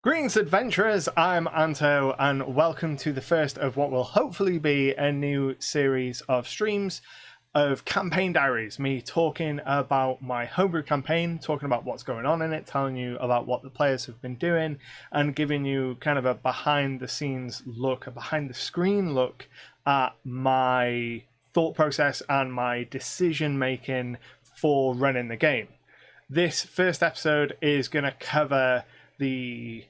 Greetings adventurers, I'm Anto and welcome to the first of what will hopefully be a new series of streams of campaign diaries, me talking about my homebrew campaign, talking about what's going on in it, telling you about what the players have been doing and giving you kind of a behind the scenes look, a behind the screen look at my thought process and my decision making for running the game. This first episode is going to cover the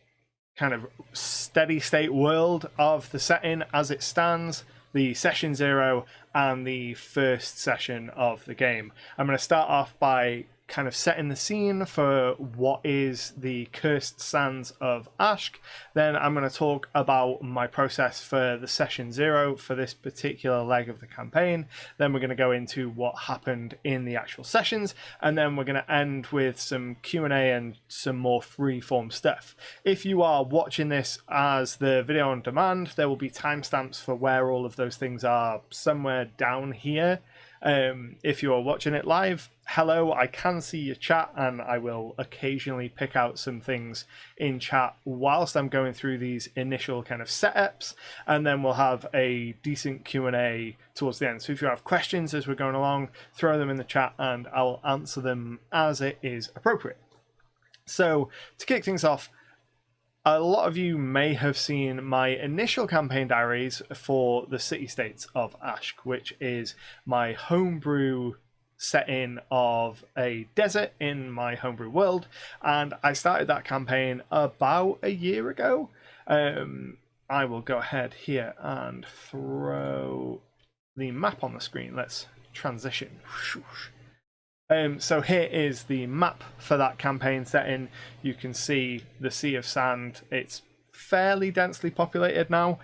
kind of steady state world of the setting as it stands, the session 0 and the first session of the game. I'm going to start off by kind of setting the scene for what is the cursed sands of Ashk. Then I'm going to talk about my process for the session 0 for this particular leg of the campaign. Then we're going to go into what happened in the actual sessions, and then we're going to end with some Q&A and some more free-form stuff. If you are watching this as the video on demand, there will be timestamps for where all of those things are somewhere down here. If you are watching it live, hello, I can see your chat and I will occasionally pick out some things in chat whilst I'm going through these initial kind of setups, and then we'll have a decent Q&A towards the end. So if you have questions as we're going along, throw them in the chat and I'll answer them as it is appropriate. So to kick things off, a lot of you may have seen my initial campaign diaries for the city-states of Ashk, which is my homebrew setting of a desert in my homebrew world, and I started that campaign about a year ago. I will go ahead here and throw the map on the screen. Let's transition. So here is the map for that campaign setting. You can see the Sea of Sand. It's fairly densely populated now.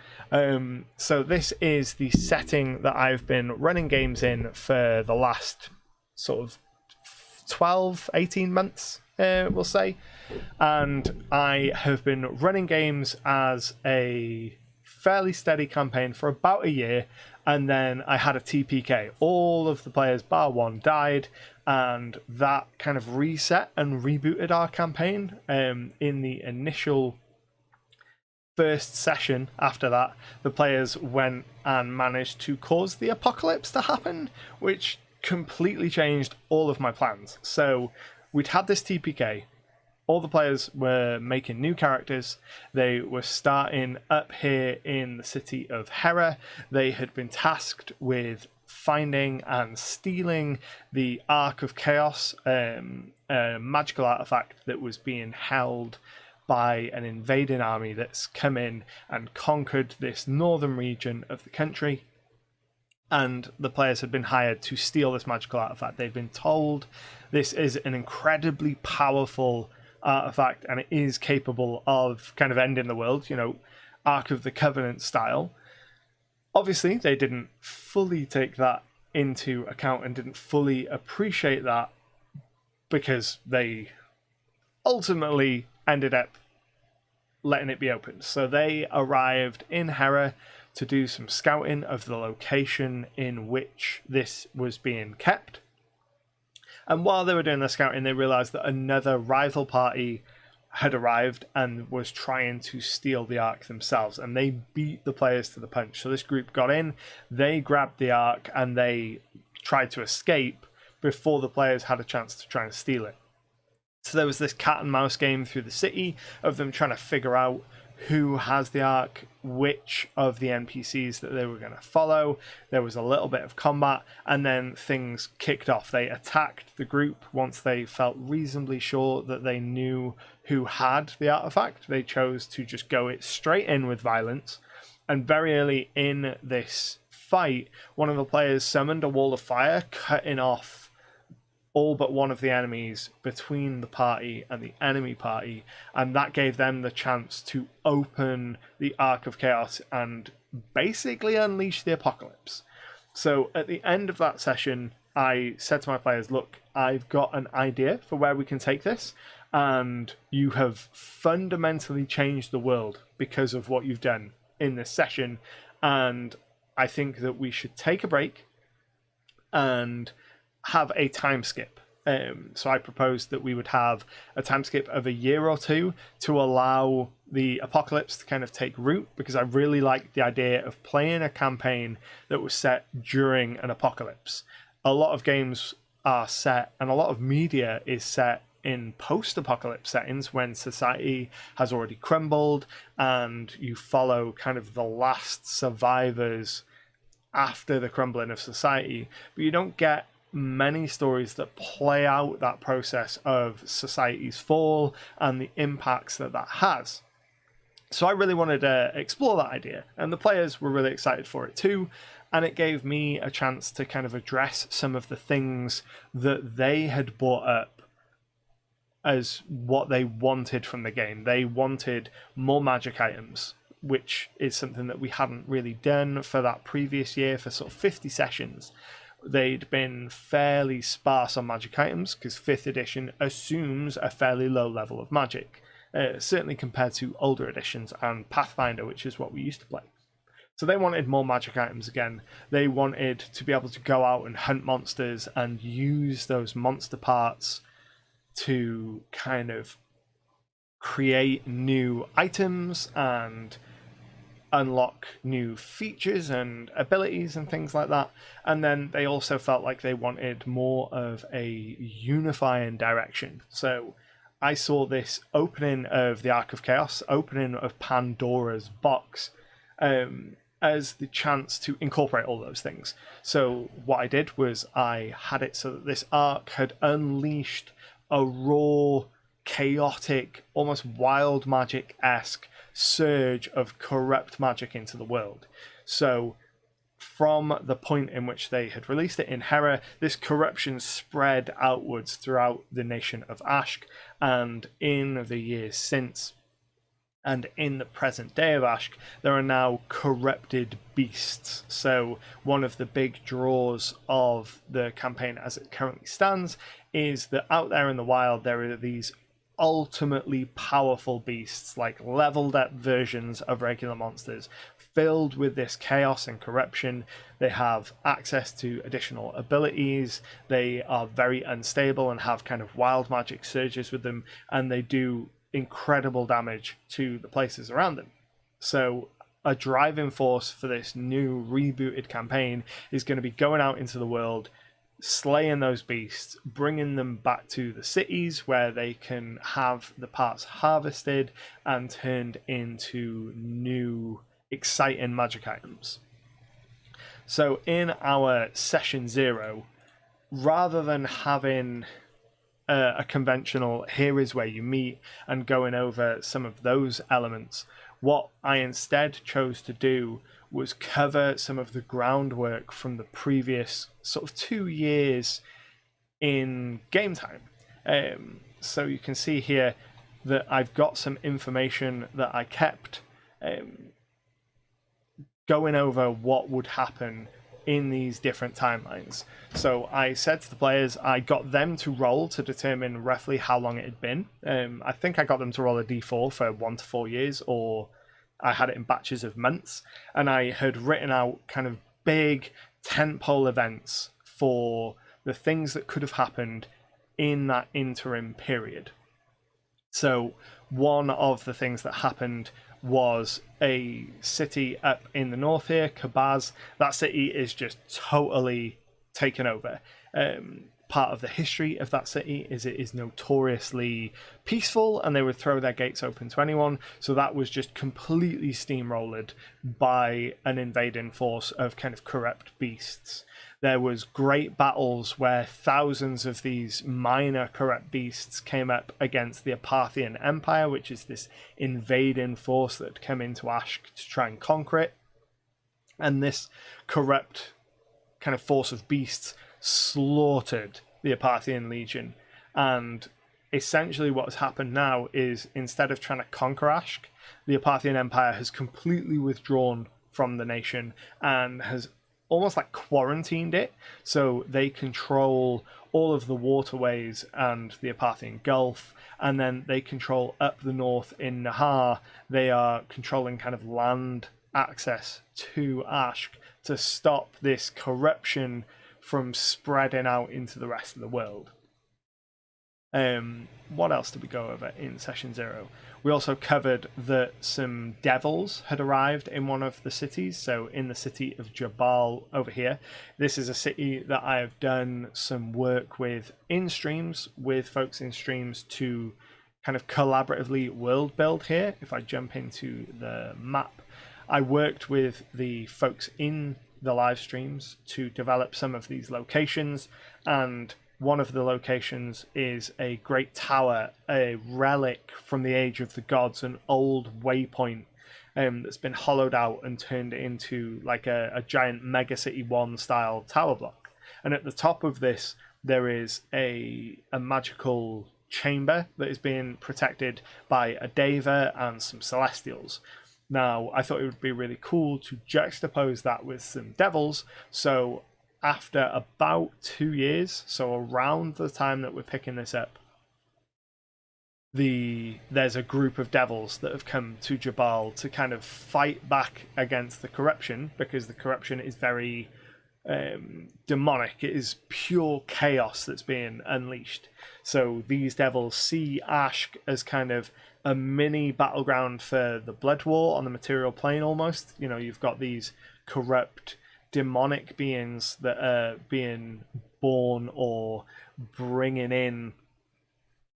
So this is the setting that I've been running games in for the last sort of 12, 18 months, we'll say. And I have been running games as a fairly steady campaign for about a year, and then I had a TPK. All of the players bar one died, and that kind of reset and rebooted our campaign. In the initial first session after that, the players went and managed to cause the apocalypse to happen, which completely changed all of my plans. So we'd had this TPK. All the players were making new characters. They were starting up here in the city of Hera. They had been tasked with finding and stealing the Ark of Chaos, a magical artifact that was being held by an invading army that's come in and conquered this northern region of the country. And the players had been hired to steal this magical artifact. They've been told this is an incredibly powerful artifact and it is capable of kind of ending the world, you know, Ark of the Covenant style. Obviously, they didn't fully take that into account and didn't fully appreciate that, because they ultimately ended up letting it be opened. So they arrived in Hera to do some scouting of the location in which this was being kept. And while they were doing the scouting, they realized that another rival party had arrived and was trying to steal the Ark themselves, and they beat the players to the punch. So this group got in, they grabbed the Ark, and they tried to escape before the players had a chance to try and steal it. So there was this cat and mouse game through the city of them trying to figure out who has the Ark, which of the NPCs that they were going to follow. There was a little bit of combat, and then things kicked off. They attacked the group once they felt reasonably sure that they knew who had the artifact. They chose to just go it straight in with violence, and very early in this fight, one of the players summoned a wall of fire, cutting off all but one of the enemies between the party and the enemy party, and that gave them the chance to open the Ark of Chaos and basically unleash the apocalypse. So at the end of that session, I said to my players, look, I've got an idea for where we can take this, and you have fundamentally changed the world because of what you've done in this session, and I think that we should take a break and have a time skip. So I proposed that we would have a time skip of a year or two to allow the apocalypse to kind of take root, because I really liked the idea of playing a campaign that was set during an apocalypse. A lot of games are set, and a lot of media is set in post-apocalypse settings when society has already crumbled and you follow kind of the last survivors after the crumbling of society, but you don't get many stories that play out that process of society's fall and the impacts that that has. So I really wanted to explore that idea, and the players were really excited for it too, and it gave me a chance to kind of address some of the things that they had brought up as what they wanted from the game. They wanted more magic items, which is something that we hadn't really done for that previous year. For sort of 50 sessions, they'd been fairly sparse on magic items, because 5th edition assumes a fairly low level of magic, certainly compared to older editions and Pathfinder, which is what we used to play. So they wanted more magic items again. They wanted to be able to go out and hunt monsters and use those monster parts to kind of create new items and unlock new features and abilities and things like that. And then they also felt like they wanted more of a unifying direction. So I saw this opening of the Ark of Chaos, opening of Pandora's box, as the chance to incorporate all those things. So what I did was I had it so that this Ark had unleashed a raw, chaotic, almost wild magic-esque surge of corrupt magic into the world. So from the point in which they had released it in Hera, this corruption spread outwards throughout the nation of Ashk, and in the years since, and in the present day of Ashk, there are now corrupted beasts. So one of the big draws of the campaign as it currently stands is that out there in the wild there are these ultimately powerful beasts, like leveled up versions of regular monsters, filled with this chaos and corruption. They have access to additional abilities, they are very unstable and have kind of wild magic surges with them, and they do incredible damage to the places around them. So a driving force for this new rebooted campaign is going to be going out into the world, slaying those beasts, bringing them back to the cities where they can have the parts harvested and turned into new exciting magic items. So in our session 0, rather than having a conventional here is where you meet and going over some of those elements, what I instead chose to do was cover some of the groundwork from the previous sort of 2 years in game time. So you can see here that I've got some information that I kept going over what would happen in these different timelines. So I said to the players, I got them to roll to determine roughly how long it had been. I think I got them to roll a d4 for 1 to 4 years, or I had it in batches of months, and I had written out kind of big tentpole events for the things that could have happened in that interim period. So one of the things that happened was a city up in the north here, Kabaz. That city is just totally taken over. Part of the history of that city is it is notoriously peaceful and they would throw their gates open to anyone. So that was just completely steamrolled by an invading force of kind of corrupt beasts. There was great battles where thousands of these minor corrupt beasts came up against the Parthian Empire, which is this invading force that had come into Ashk to try and conquer it. And this corrupt kind of force of beasts slaughtered the Parthian Legion. And essentially what has happened now is, instead of trying to conquer Ashk, the Parthian Empire has completely withdrawn from the nation and has almost like quarantined it. So they control all of the waterways and the Parthian Gulf, and then they control up the north in Nahar. They are controlling kind of land access to Ashk to stop this corruption from spreading out into the rest of the world. What else did we go over in session 0? We also covered that some devils had arrived in one of the cities. So in the city of Jabal over here, this is a city that I have done some work with in streams, with folks in streams to kind of collaboratively world build here. If I jump into the map, I worked with the folks in the live streams to develop some of these locations, and one of the locations is a great tower, a relic from the age of the gods, an old waypoint that's been hollowed out and turned into like a giant Mega City 1 style tower block. And at the top of this, there is a magical chamber that is being protected by a Deva and some Celestials. Now, I thought it would be really cool to juxtapose that with some devils. So after about 2 years, so around the time that we're picking this up, there's a group of devils that have come to Jabal to kind of fight back against the corruption, because the corruption is very demonic. It is pure chaos that's being unleashed. So these devils see Ashk as kind of a mini battleground for the blood war on the material plane almost. You know, you've got these corrupt demonic beings that are being born or bringing in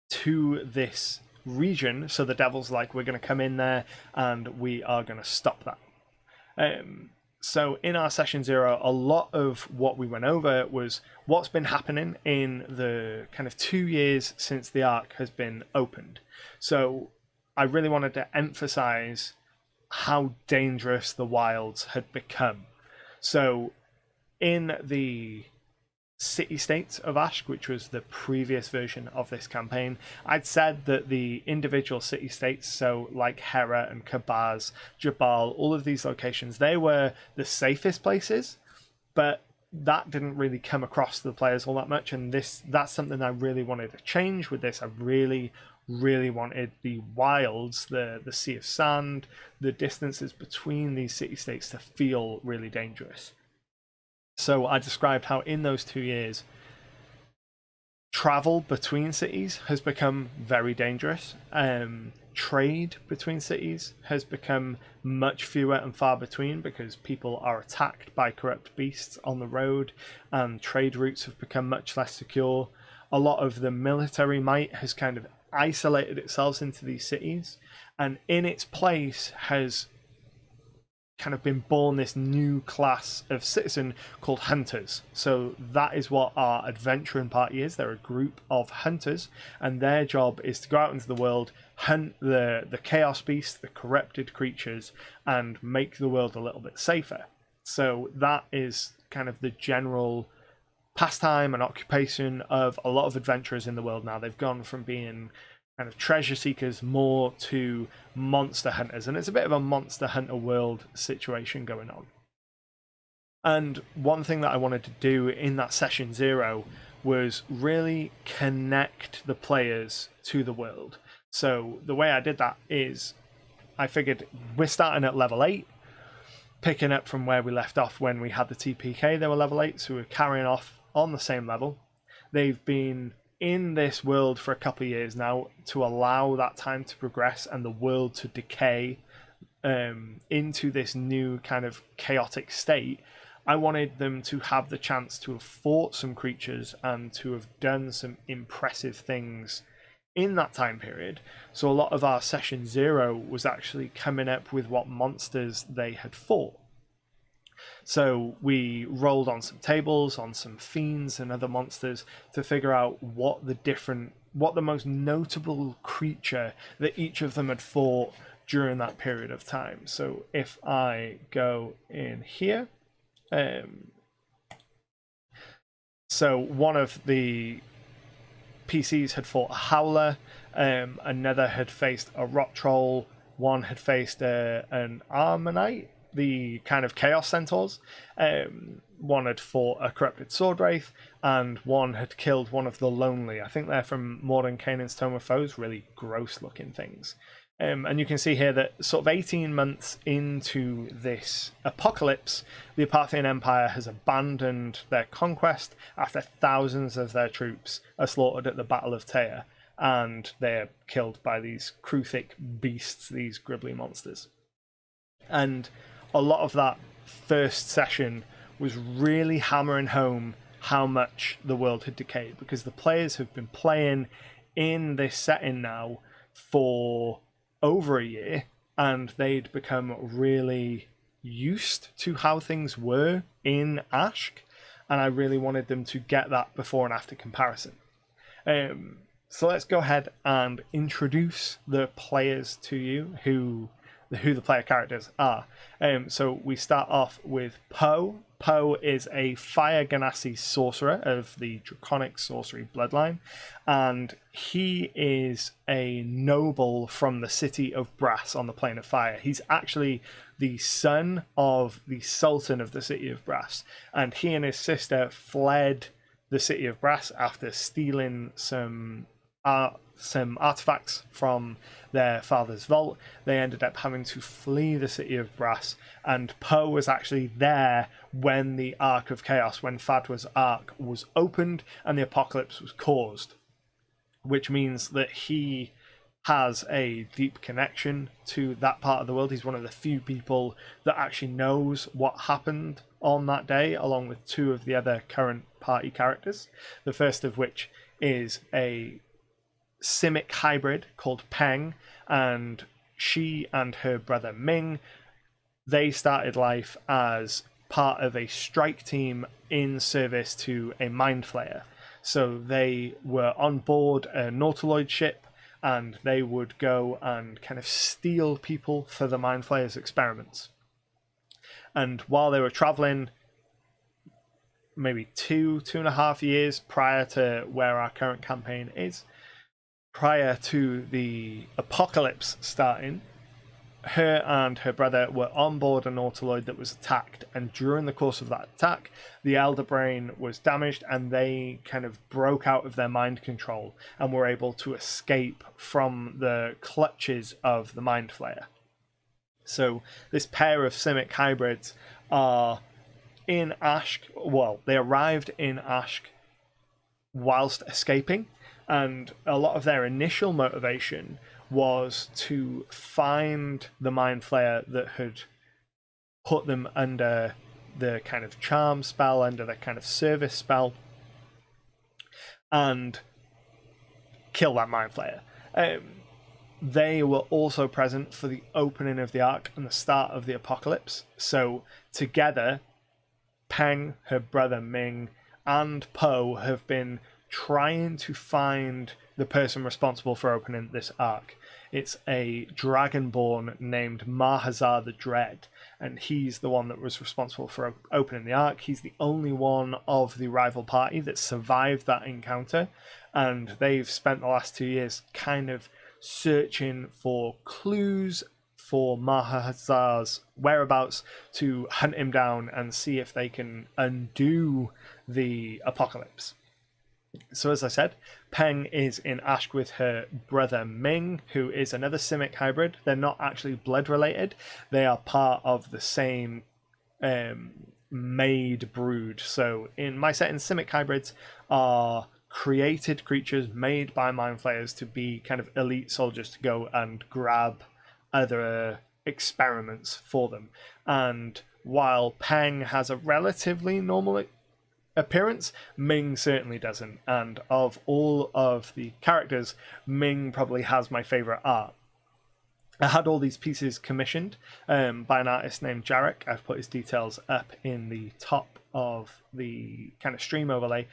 to this region. So the devil's like, we're going to come in there and we are going to stop that. So in our session 0, a lot of what we went over was what's been happening in the kind of 2 years since the Ark has been opened. So I really wanted to emphasize how dangerous the wilds had become. So in the city-states of Ashk, which was the previous version of this campaign, I'd said that the individual city-states, so like Hera and Kabaz, Jabal, all of these locations, they were the safest places, but that didn't really come across to the players all that much, and that's something I really wanted to change with this. I really wanted the wilds, the sea of sand, the distances between these city-states to feel really dangerous. So I described how in those 2 years, travel between cities has become very dangerous. Trade between cities has become much fewer and far between because people are attacked by corrupt beasts on the road, and trade routes have become much less secure. A lot of the military might has kind of isolated itself into these cities, and in its place has kind of been born this new class of citizen called hunters. So that is what our adventuring party is. They're a group of hunters, and their job is to go out into the world, hunt the chaos beasts, the corrupted creatures, and make the world a little bit safer. So that is kind of the general pastime and occupation of a lot of adventurers in the world now. They've gone from being kind of treasure seekers more to monster hunters, and it's a bit of a monster hunter world situation going on. And one thing that I wanted to do in that session 0 was really connect the players to the world. So the way I did that is I figured we're starting at level 8, picking up from where we left off when we had the TPK. They were level 8, so we're carrying off on the same level. They've been in this world for a couple of years now to allow that time to progress and the world to decay into this new kind of chaotic state. I wanted them to have the chance to have fought some creatures and to have done some impressive things in that time period. So a lot of our session 0 was actually coming up with what monsters they had fought. So we rolled on some tables, on some fiends and other monsters to figure out what the most notable creature that each of them had fought during that period of time. So if I go in here, so one of the PCs had fought a howler, another had faced a rot troll, one had faced an Armonite, the kind of chaos centaurs, one had fought a corrupted sword wraith, and one had killed one of the lonely. I think they're from Morden Canaan's Tome of Foes, really gross looking things. And you can see here that sort of 18 months into this apocalypse, the Parthian Empire has abandoned their conquest after thousands of their troops are slaughtered at the Battle of Tyre, and they're killed by these Kruthic beasts, these gribbly monsters. And a lot of that first session was really hammering home how much the world had decayed, because the players have been playing in this setting now for over a year, and they'd become really used to how things were in Ashk, and I really wanted them to get that before and after comparison. So let's go ahead and introduce the players to you, who the player characters are. So we start off with Poe. Poe is a Fire Ganassi sorcerer of the Draconic sorcery bloodline, and he is a noble from the city of Brass on the Plane of Fire. He's actually the son of the Sultan of the city of Brass, and he and his sister fled the city of Brass after stealing some artifacts from their father's vault. They ended up having to flee the city of Brass, and Poe was actually there when the Ark of Chaos, when Fadwa's Ark was opened and the apocalypse was caused, which means that he has a deep connection to that part of the world. He's one of the few people that actually knows what happened on that day, along with two of the other current party characters, the first of which is a Simic hybrid called Peng, and she and her brother Ming, they started life as part of a strike team in service to a mind flayer. So they were on board a Nautiloid ship, and they would go and kind of steal people for the mind flayer's experiments. And while they were traveling, maybe 2.5 years prior to where our current campaign is, prior to the apocalypse starting, her and her brother were on board a Nautiloid that was attacked, and during the course of that attack, the Elder Brain was damaged, and they kind of broke out of their mind control and were able to escape from the clutches of the Mind Flayer. So this pair of Simic hybrids are in Ashk. Well, they arrived in Ashk whilst escaping, and a lot of their initial motivation was to find the Mind Flayer that had put them under the kind of charm spell, under the kind of service spell, and kill that Mind Flayer. They were also present for the opening of the Ark and the start of the apocalypse. So together, Peng, her brother Ming, and Poe have been trying to find the person responsible for opening this Ark. It's a dragonborn named Mahazar the Dread, and he's the one that was responsible for opening the Ark. He's the only one of the rival party that survived that encounter, and they've spent the last 2 years kind of searching for clues for Mahazar's whereabouts to hunt him down and see if they can undo the apocalypse. So as I said, Peng is in Ashk with her brother Ming, who is another Simic hybrid. They're not actually blood related. They are part of the same maid brood. So in my setting, Simic hybrids are created creatures made by mind flayers to be kind of elite soldiers to go and grab other experiments for them. And while Peng has a relatively normal appearance, Ming certainly doesn't, and of all of the characters, Ming probably has my favorite art. I had all these pieces commissioned by an artist named Jarek. I've put his details up in the top of the kind of stream overlay,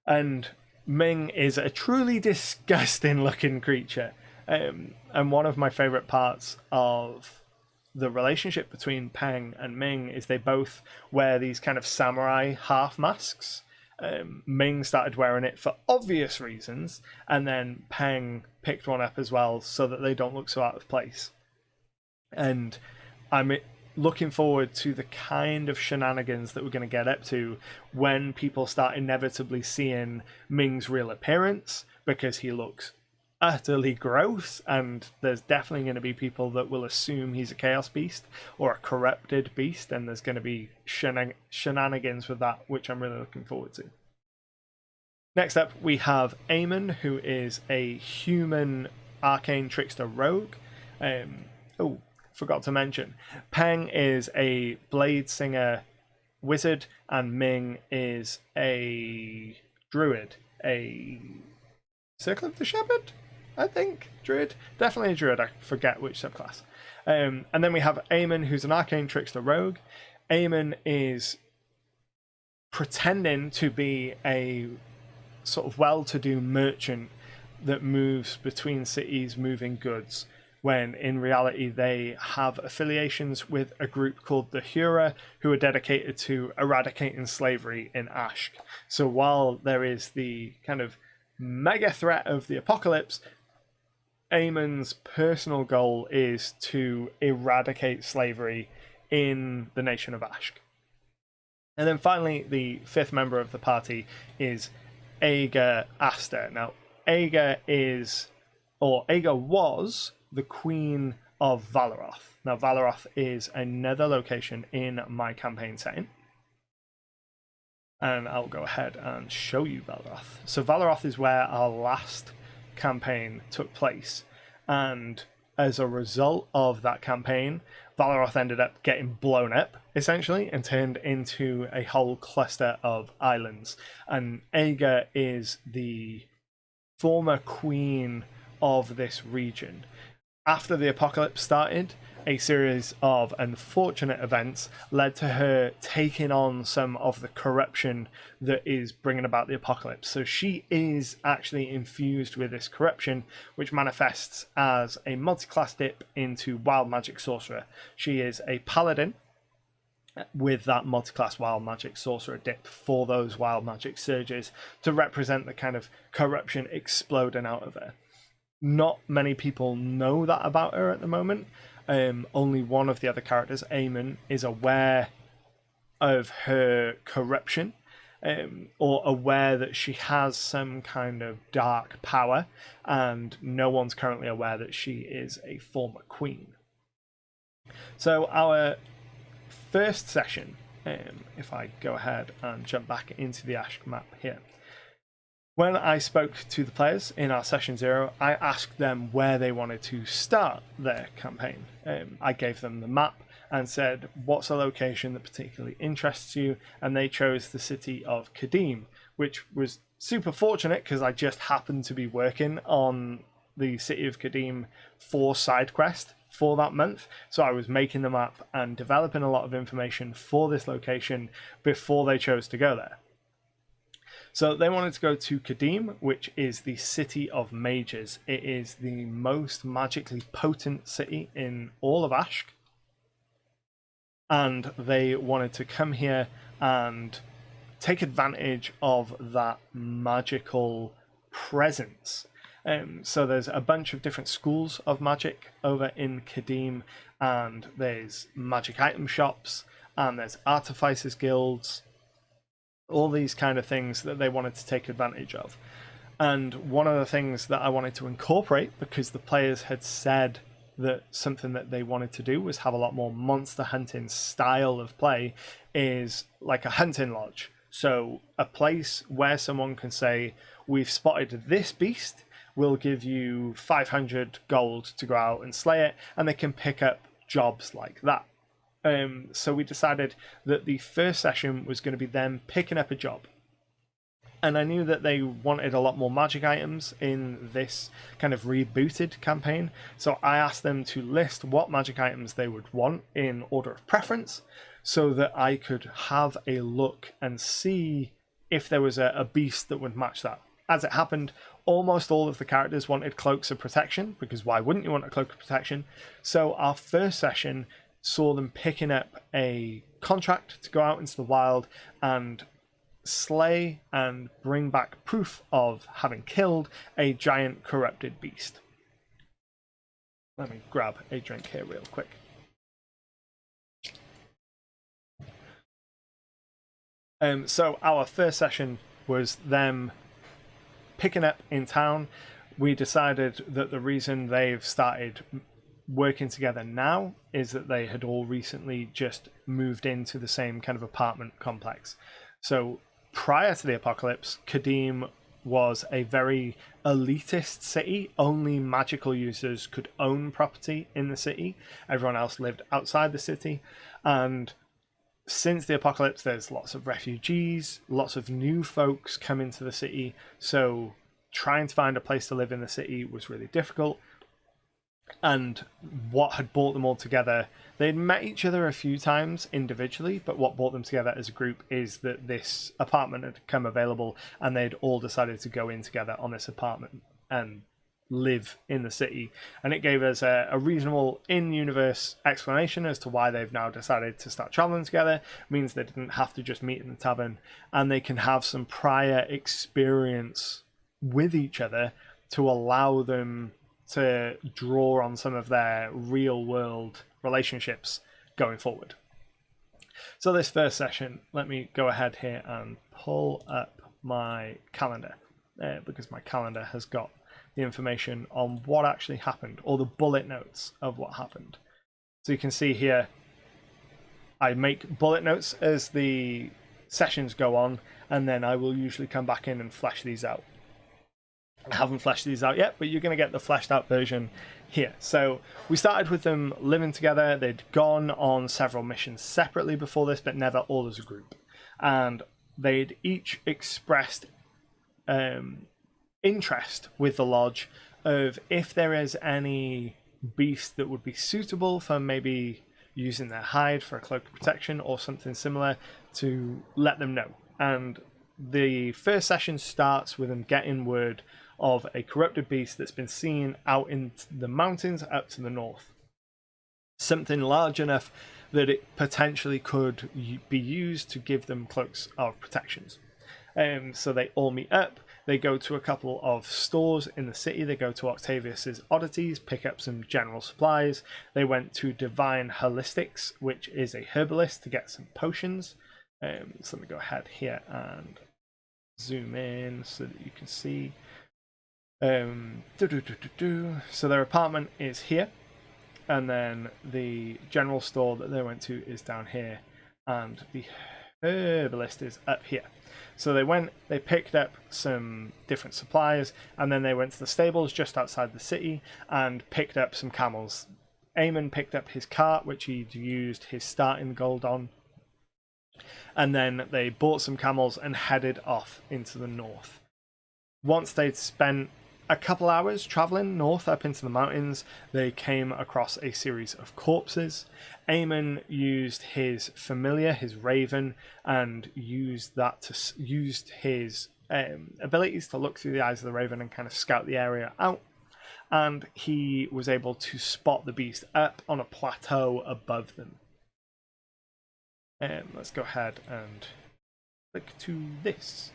and Ming is a truly disgusting looking creature, and one of my favorite parts of the relationship between Peng and Ming is they both wear these kind of samurai half masks. Ming started wearing it for obvious reasons, and then Peng picked one up as well so that they don't look so out of place. And I'm looking forward to the kind of shenanigans that we're going to get up to when people start inevitably seeing Ming's real appearance, because he looks utterly gross, and there's definitely going to be people that will assume he's a chaos beast or a corrupted beast, and there's going to be shenanigans with that, which I'm really looking forward to. Next up, we have Aemon, who is a human arcane trickster rogue. Forgot to mention, Peng is a blade singer wizard, and Ming is a druid, a Circle of the Shepherd, I think. Druid, definitely a druid. I forget which subclass. And then we have Aemon, who's an arcane trickster rogue. Aemon is pretending to be a sort of well-to-do merchant that moves between cities moving goods, when in reality they have affiliations with a group called the Hura, who are dedicated to eradicating slavery in Ashk. So while there is the kind of mega threat of the apocalypse, Aemon's personal goal is to eradicate slavery in the nation of Ashk. And then finally, the fifth member of the party is Aeger Aster. Now, Aeger was the Queen of Valeroth. Now, Valeroth is another location in my campaign setting, and I'll go ahead and show you Valeroth. So Valeroth is where our last campaign took place, and as a result of that campaign, Valeroth ended up getting blown up, essentially, and turned into a whole cluster of islands. And Aeger is the former queen of this region. After the apocalypse started, a series of unfortunate events led to her taking on some of the corruption that is bringing about the apocalypse. So she is actually infused with this corruption, which manifests as a multi-class dip into wild magic sorcerer. She is a paladin with that multi-class wild magic sorcerer dip for those wild magic surges to represent the kind of corruption exploding out of her. Not many people know that about her at the moment. Only one of the other characters, Aemon, is aware of her corruption, or aware that she has some kind of dark power, and no one's currently aware that she is a former queen. So our first session, if I go ahead and jump back into the Ashk map here, when I spoke to the players in our session 0, I asked them where they wanted to start their campaign. I gave them the map and said, what's a location that particularly interests you? And they chose the city of Kadim, which was super fortunate because I just happened to be working on the city of Kadim for SideQuest for that month. So I was making the map and developing a lot of information for this location before they chose to go there. So they wanted to go to Kadim, which is the city of mages. It is the most magically potent city in all of Ashk. And they wanted to come here and take advantage of that magical presence. So there's a bunch of different schools of magic over in Kadim, and there's magic item shops, and there's artificers guilds, all these kind of things that they wanted to take advantage of. And one of the things that I wanted to incorporate, because the players had said that something that they wanted to do was have a lot more monster hunting style of play, is like a hunting lodge. So a place where someone can say, we've spotted this beast, we'll give you 500 gold to go out and slay it, and they can pick up jobs like that. So we decided that the first session was going to be them picking up a job. And I knew that they wanted a lot more magic items in this kind of rebooted campaign. So I asked them to list what magic items they would want in order of preference, so that I could have a look and see if there was a beast that would match that. As it happened, almost all of the characters wanted cloaks of protection, because why wouldn't you want a cloak of protection? So our first session saw them picking up a contract to go out into the wild and slay and bring back proof of having killed a giant corrupted beast. Let me grab a drink here real quick. So our first session was them picking up in town we decided that the reason they've started working together now is that they had all recently just moved into the same kind of apartment complex. So prior to the apocalypse, Kadim was a very elitist city. Only magical users could own property in the city. Everyone else lived outside the city. And since the apocalypse, there's lots of refugees, lots of new folks come into the city. So trying to find a place to live in the city was really difficult. And what had brought them all together, they'd met each other a few times individually, but what brought them together as a group is that this apartment had come available and they'd all decided to go in together on this apartment and live in the city. And it gave us a reasonable in-universe explanation as to why they've now decided to start traveling together. It means they didn't have to just meet in the tavern, and they can have some prior experience with each other to allow them to draw on some of their real world relationships going forward. So this first session, let me go ahead here and pull up my calendar, because my calendar has got the information on what actually happened, or the bullet notes of what happened. So you can see here, I make bullet notes as the sessions go on, and then I will usually come back in and flesh these out. I haven't fleshed these out yet, but you're going to get the fleshed out version here. So we started with them living together. They'd gone on several missions separately before this, but never all as a group. And they'd each expressed interest with the lodge of if there is any beast that would be suitable for maybe using their hide for a cloak of protection or something similar, to let them know. And the first session starts with them getting word of a corrupted beast that's been seen out in the mountains up to the north. Something large enough that it potentially could be used to give them cloaks of protections. So they all meet up. They go to a couple of stores in the city. They go to Octavius's Oddities, pick up some general supplies. They went to Divine Holistics, which is a herbalist, to get some potions. So let me go ahead here and zoom in so that you can see. So their apartment is here, and then the general store that they went to is down here, and the herbalist is up here. So they picked up some different supplies, and then they went to the stables just outside the city and picked up some camels. Eamon picked up his cart, which he'd used his starting gold on, and then they bought some camels and headed off into the north. Once they'd spent a couple hours traveling north up into the mountains, they came across a series of corpses. Eamon used his familiar, his raven, and used his abilities to look through the eyes of the raven and kind of scout the area out. And he was able to spot the beast up on a plateau above them. Let's go ahead and click to this.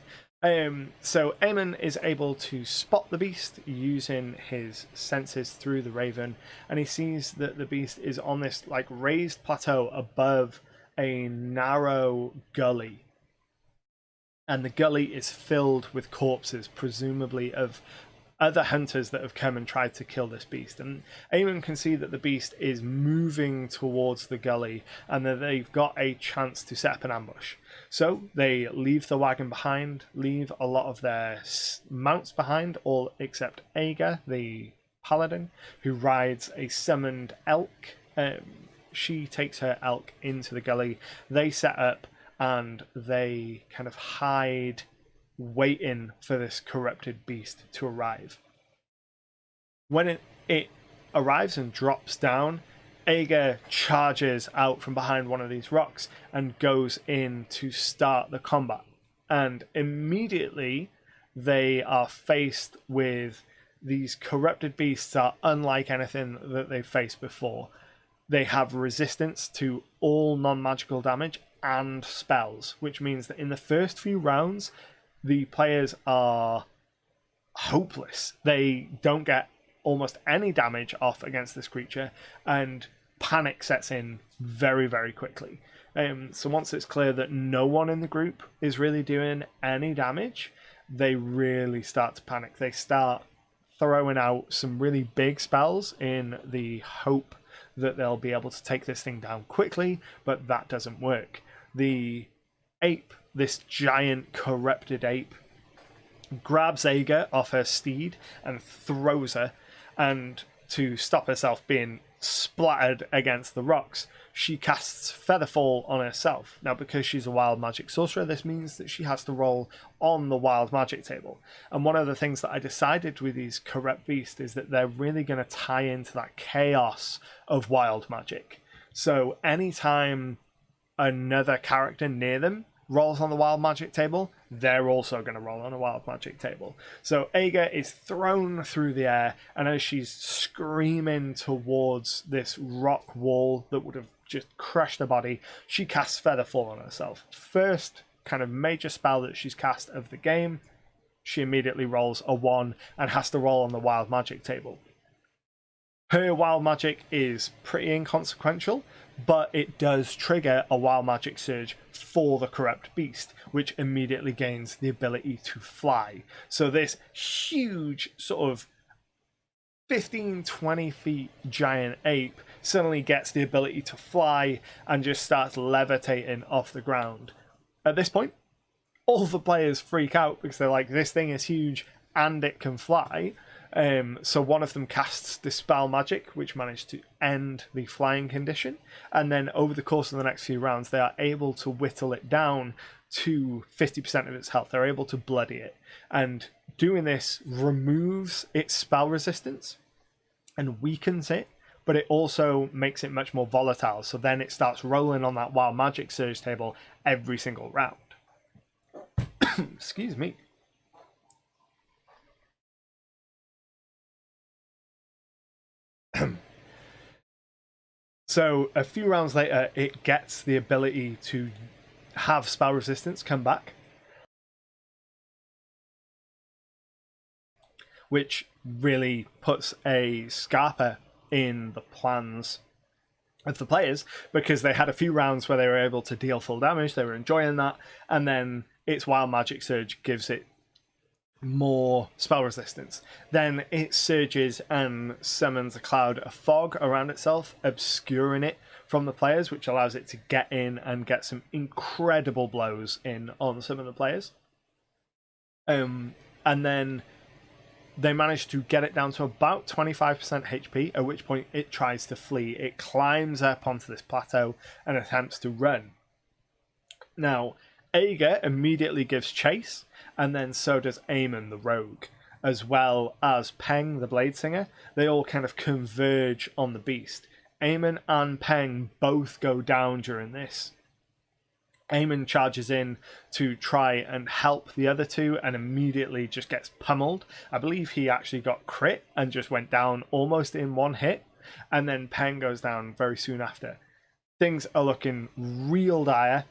So Eamon is able to spot the beast using his senses through the raven, and he sees that the beast is on this like raised plateau above a narrow gully, and the gully is filled with corpses, presumably of other hunters that have come and tried to kill this beast. And Eamon can see that the beast is moving towards the gully and that they've got a chance to set up an ambush. So they leave the wagon behind, leave a lot of their mounts behind, all except Aga, the paladin, who rides a summoned elk. She takes her elk into the gully. They set up and they kind of hide, waiting for this corrupted beast to arrive. When it arrives and drops down, Aga charges out from behind one of these rocks and goes in to start the combat. And immediately they are faced with these corrupted beasts are unlike anything that they've faced before. They have resistance to all non-magical damage and spells, which means that in the first few rounds, the players are hopeless. They don't get almost any damage off against this creature, and panic sets in very, very quickly. So once it's clear that no one in the group is really doing any damage, they really start to panic. They start throwing out some really big spells in the hope that they'll be able to take this thing down quickly, but that doesn't work. The ape, this giant corrupted ape, grabs Ager off her steed and throws her, and to stop herself being splattered against the rocks, she casts Featherfall on herself. Now, because she's a wild magic sorcerer, this means that she has to roll on the wild magic table. And one of the things that I decided with these corrupt beasts is that they're really going to tie into that chaos of wild magic. So anytime another character near them rolls on the wild magic table, they're also going to roll on a wild magic table. So Ager is thrown through the air, and as she's screaming towards this rock wall that would have just crushed her body, she casts Featherfall on herself. First kind of major spell that she's cast of the game. She immediately rolls a 1 and has to roll on the wild magic table. Her wild magic is pretty inconsequential, but it does trigger a wild magic surge for the corrupt beast, which immediately gains the ability to fly. So this huge sort of 15-20 feet giant ape suddenly gets the ability to fly and just starts levitating off the ground. At this point, all the players freak out because they're like, this thing is huge and it can fly. So one of them casts Dispel Magic, which managed to end the flying condition. And then over the course of the next few rounds, they are able to whittle it down to 50% of its health. They're able to bloody it. And doing this removes its spell resistance and weakens it, but it also makes it much more volatile. So then it starts rolling on that wild magic surge table every single round. Excuse me. So a few rounds later, it gets the ability to have spell resistance come back, which really puts a scarper in the plans of the players, because they had a few rounds where they were able to deal full damage, they were enjoying that, and then its wild magic surge gives it more spell resistance. Then it surges and summons a cloud of fog around itself, obscuring it from the players, which allows it to get in and get some incredible blows in on some of the players. And then they manage to get it down to about 25% HP, at which point it tries to flee. It climbs up onto this plateau and attempts to run. Now, Ager immediately gives chase, and then so does Eamon the rogue, as well as Peng the Bladesinger. They all kind of converge on the beast. Eamon and Peng both go down during this. Eamon charges in to try and help the other two and immediately just gets pummeled. I believe he actually got crit and just went down almost in one hit, and then Peng goes down very soon after. Things are looking real dire.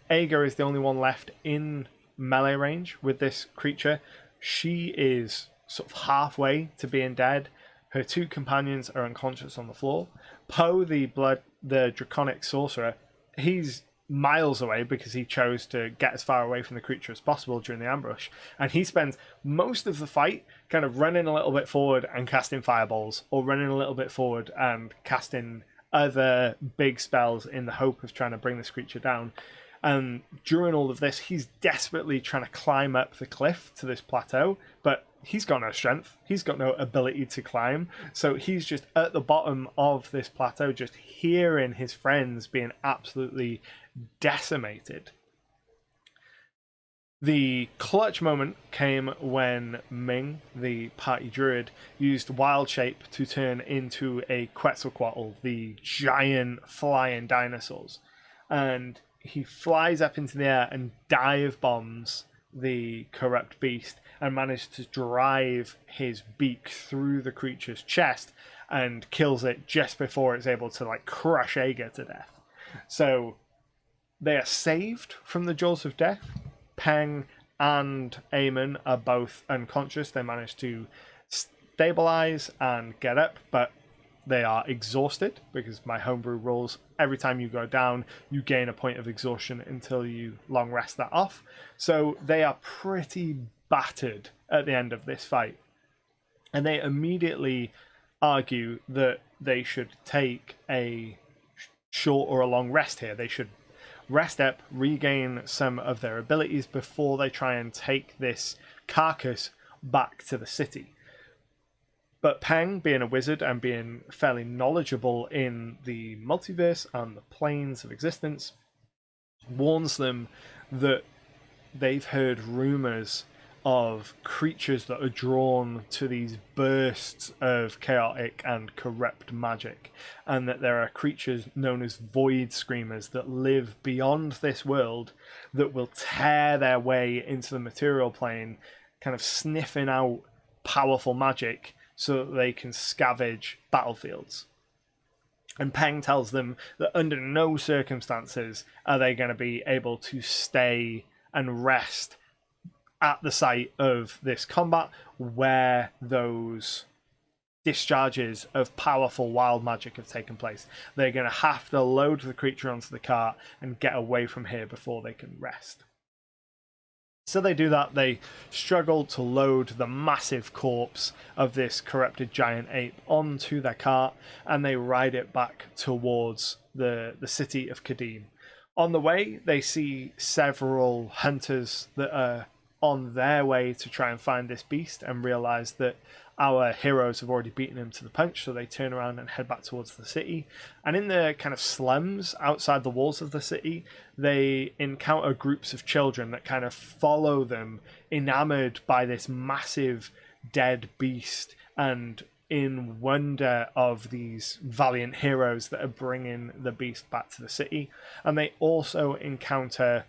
Ager is the only one left in melee range with this creature. She is sort of halfway to being dead. Her two companions are unconscious on the floor. Poe, the draconic sorcerer, he's miles away because he chose to get as far away from the creature as possible during the ambush, and he spends most of the fight kind of running a little bit forward and casting fireballs, or running a little bit forward and casting other big spells in the hope of trying to bring this creature down. And during all of this, he's desperately trying to climb up the cliff to this plateau, but he's got no strength. He's got no ability to climb. So he's just at the bottom of this plateau, just hearing his friends being absolutely decimated. The clutch moment came when Ming, the party druid, used Wild Shape to turn into a Quetzalcoatl, the giant flying dinosaurs. And he flies up into the air and dive bombs the corrupt beast and manages to drive his beak through the creature's chest and kills it just before it's able to crush Ager to death. So they are saved from the jaws of death. Peng and Eamon are both unconscious. They manage to stabilize and get up, but they are exhausted because my homebrew rules, every time you go down, you gain a point of exhaustion until you long rest that off. So they are pretty battered at the end of this fight. And they immediately argue that they should take a short or a long rest here. They should rest up, regain some of their abilities before they try and take this carcass back to the city. But Peng, being a wizard and being fairly knowledgeable in the multiverse and the planes of existence, warns them that they've heard rumors of creatures that are drawn to these bursts of chaotic and corrupt magic, and that there are creatures known as void screamers that live beyond this world that will tear their way into the material plane, kind of sniffing out powerful magic so that they can scavenge battlefields. And Peng tells them that under no circumstances are they going to be able to stay and rest at the site of this combat where those discharges of powerful wild magic have taken place. They're going to have to load the creature onto the cart and get away from here before they can rest. So they do that. They struggle to load the massive corpse of this corrupted giant ape onto their cart, and they ride it back towards the city of Kadim. On the way, they see several hunters that are on their way to try and find this beast and realize that our heroes have already beaten him to the punch, so they turn around and head back towards the city. And in the kind of slums outside the walls of the city, they encounter groups of children that kind of follow them, enamored by this massive dead beast and in wonder of these valiant heroes that are bringing the beast back to the city. And they also encounter,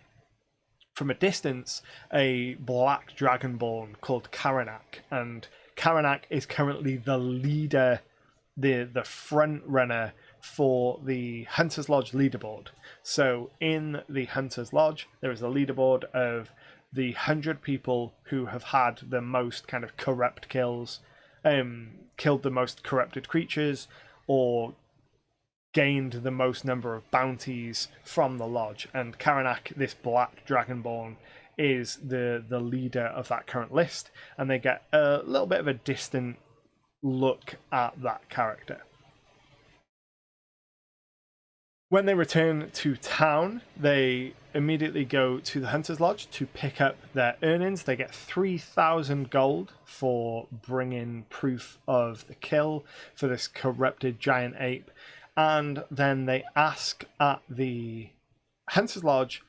from a distance, a black dragonborn called Karanak, and Karanak is currently the leader, the front runner for the Hunter's Lodge leaderboard. So in the Hunter's Lodge, there is a leaderboard of the 100 people who have had the most kind of corrupt kills, killed the most corrupted creatures, or gained the most number of bounties from the lodge. And Karanak, this black dragonborn, is the leader of that current list, and they get a little bit of a distant look at that character. When they return to town, they immediately go to the Hunter's Lodge to pick up their earnings. They get 3,000 gold for bringing proof of the kill for this corrupted giant ape. And then they ask at the Hunter's Lodge,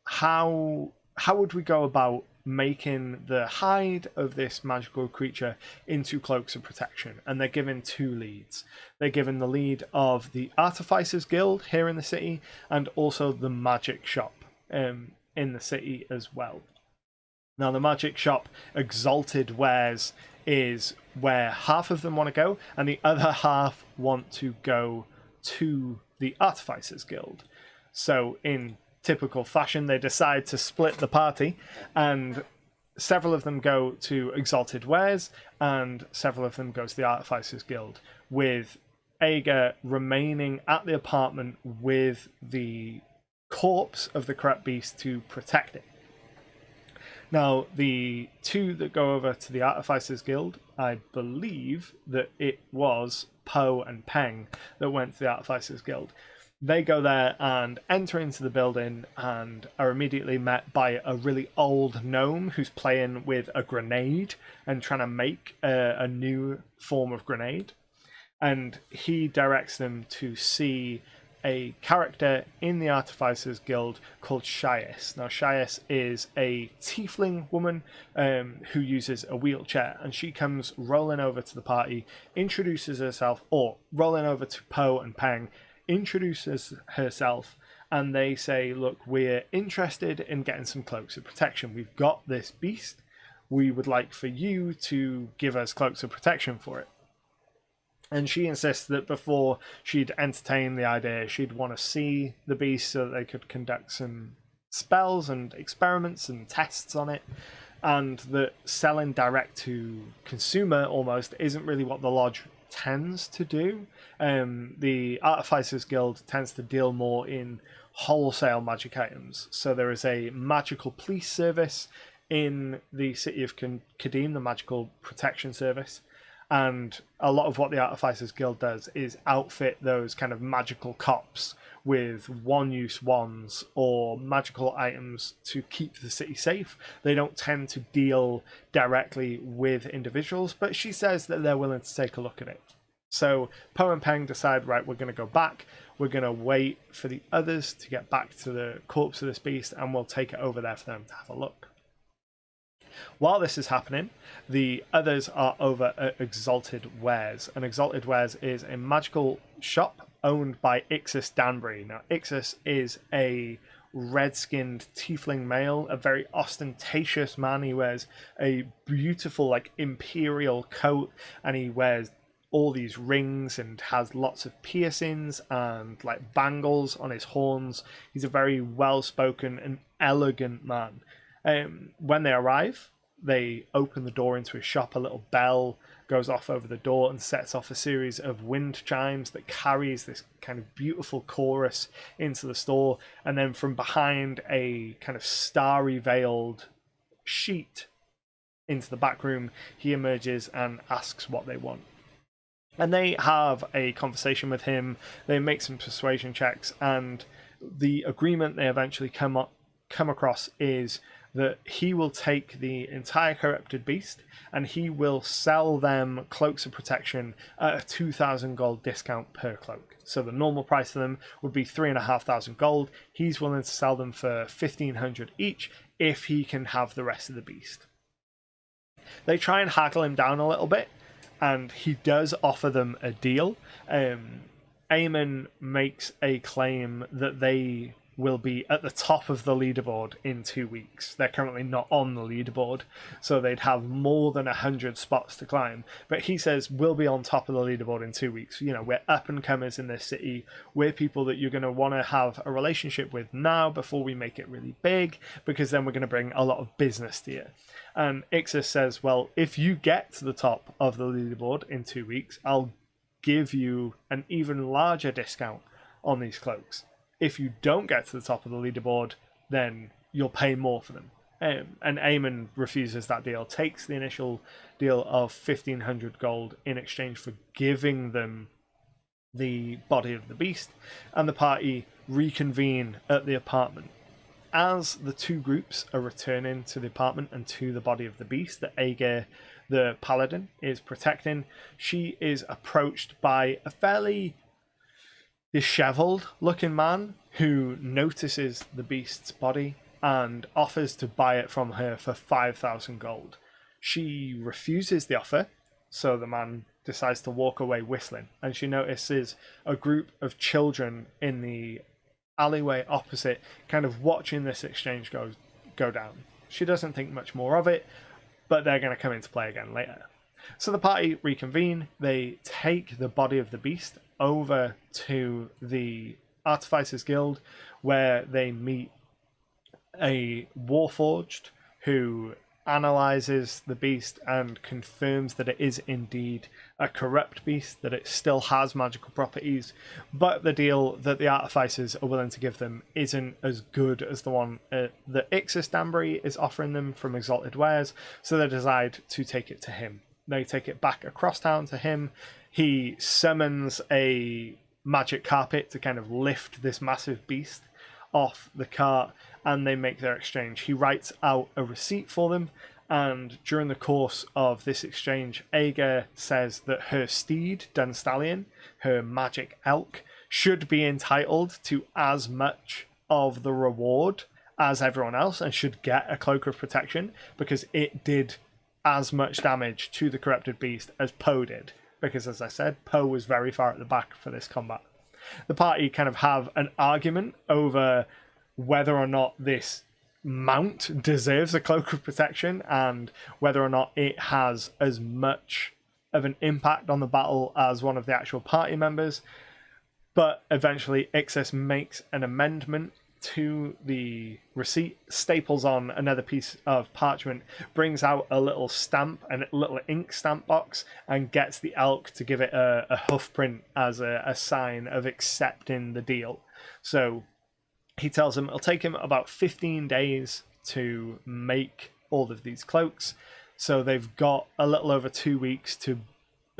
how would we go about making the hide of this magical creature into cloaks of protection? And they're given 2 leads. They're given the lead of the Artificers Guild here in the city, and also the magic shop in the city as well. Now, the magic shop, Exalted Wares, is where half of them want to go, and the other half want to go to the Artificers Guild. So in typical fashion, they decide to split the party, and several of them go to Exalted Wares and several of them go to the Artificers Guild, with Ager remaining at the apartment with the corpse of the corrupt beast to protect it. Now, the 2 that go over to the Artificers Guild, I believe that it was Poe and Peng that went to the Artificers Guild. They go there and enter into the building and are immediately met by a really old gnome who's playing with a grenade and trying to make a new form of grenade. And he directs them to see a character in the Artificers Guild called Shias. Now, Shias is a tiefling woman who uses a wheelchair, and she comes rolling over to the party, introduces herself, or rolling over to Poe and Peng, introduces herself, and they say, look, we're interested in getting some cloaks of protection. We've got this beast. We would like for you to give us cloaks of protection for it. And she insists that before she'd entertain the idea, she'd want to see the beast so that they could conduct some spells and experiments and tests on it, and that selling direct to consumer almost isn't really what the lodge tends to do. The Artificers Guild tends to deal more in wholesale magic items. So there is a magical police service in the city of Kadim, the Magical Protection Service, And a lot of what the Artificers Guild does is outfit those kind of magical cops with one-use wands or magical items to keep the city safe. They don't tend to deal directly with individuals, but she says that they're willing to take a look at it. So Poe and Peng decide, right, we're going to go back. We're going to wait for the others to get back to the corpse of this beast, and we'll take it over there for them to have a look. While this is happening, the others are over at Exalted Wares. And Exalted Wares is a magical shop owned by Ixus Danbury. Now, Ixus is a red-skinned tiefling male, a very ostentatious man. He wears a beautiful, like, imperial coat, and he wears all these rings and has lots of piercings and, like, bangles on his horns. He's a very well-spoken and elegant man. When they arrive, they open the door into his shop. A little bell goes off over the door and sets off a series of wind chimes that carries this kind of beautiful chorus into the store. And then from behind a kind of starry veiled sheet into the back room, he emerges and asks what they want. And they have a conversation with him. They make some persuasion checks, and the agreement they eventually come across is that he will take the entire corrupted beast and he will sell them cloaks of protection at a 2,000 gold discount per cloak. So the normal price of them would be 3,500 gold. He's willing to sell them for 1,500 each if he can have the rest of the beast. They try and haggle him down a little bit, and he does offer them a deal. Eamon makes a claim that they will be at the top of the leaderboard in 2 weeks. They're currently not on the leaderboard, so they'd have more than 100 spots to climb. But he says, we'll be on top of the leaderboard in 2 weeks. You know, we're up-and-comers in this city. We're people that you're going to want to have a relationship with now before we make it really big, because then we're going to bring a lot of business to you. And Ixus says, well, if you get to the top of the leaderboard in 2 weeks, I'll give you an even larger discount on these cloaks. If you don't get to the top of the leaderboard, then you'll pay more for them. And Eamon refuses that deal, takes the initial deal of 1,500 gold in exchange for giving them the body of the beast, and the party reconvene at the apartment. As the two groups are returning to the apartment and to the body of the beast that Aegir, the paladin, is protecting, she is approached by a fairly disheveled looking man who notices the beast's body and offers to buy it from her for 5,000 gold. She refuses the offer, so the man decides to walk away whistling, and she notices a group of children in the alleyway opposite kind of watching this exchange go down. She doesn't think much more of it, but they're going to come into play again later. So the party reconvene. They take the body of the beast over to the Artificers Guild, where they meet a Warforged who analyzes the beast and confirms that it is indeed a corrupt beast, that it still has magical properties, but the deal that the Artificers are willing to give them isn't as good as the one that Ixus Danbury is offering them from Exalted Wares, so they decide to take it to him. They take it back across town to him. He summons a magic carpet to kind of lift this massive beast off the cart, and they make their exchange. He writes out a receipt for them, and during the course of this exchange, Aegir says that her steed, Dunstallion, her magic elk, should be entitled to as much of the reward as everyone else and should get a cloak of protection because it did as much damage to the corrupted beast as Poe did. Because, as I said, Poe was very far at the back for this combat. The party kind of have an argument over whether or not this mount deserves a cloak of protection and whether or not it has as much of an impact on the battle as one of the actual party members. But eventually Ixus makes an amendment to the receipt, staples on another piece of parchment, brings out a little stamp and a little ink stamp box, and gets the elk to give it a hoof print as a sign of accepting the deal. So he tells him it'll take him about 15 days to make all of these cloaks, so they've got a little over 2 weeks to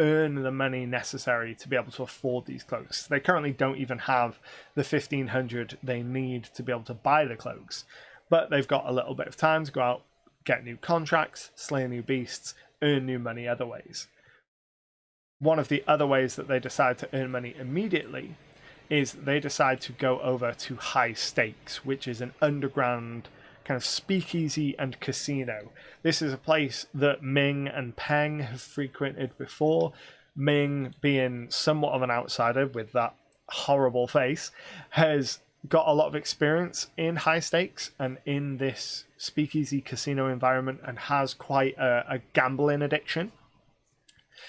earn the money necessary to be able to afford these cloaks. They currently don't even have the 1,500 they need to be able to buy the cloaks, but they've got a little bit of time to go out, get new contracts, slay new beasts, earn new money other ways. One of the other ways that they decide to earn money immediately is they decide to go over to High Stakes, which is an underground kind of speakeasy and casino. This is a place that Ming and Peng have frequented before. Ming, being somewhat of an outsider with that horrible face, has got a lot of experience in High Stakes and in this speakeasy casino environment, and has quite a gambling addiction.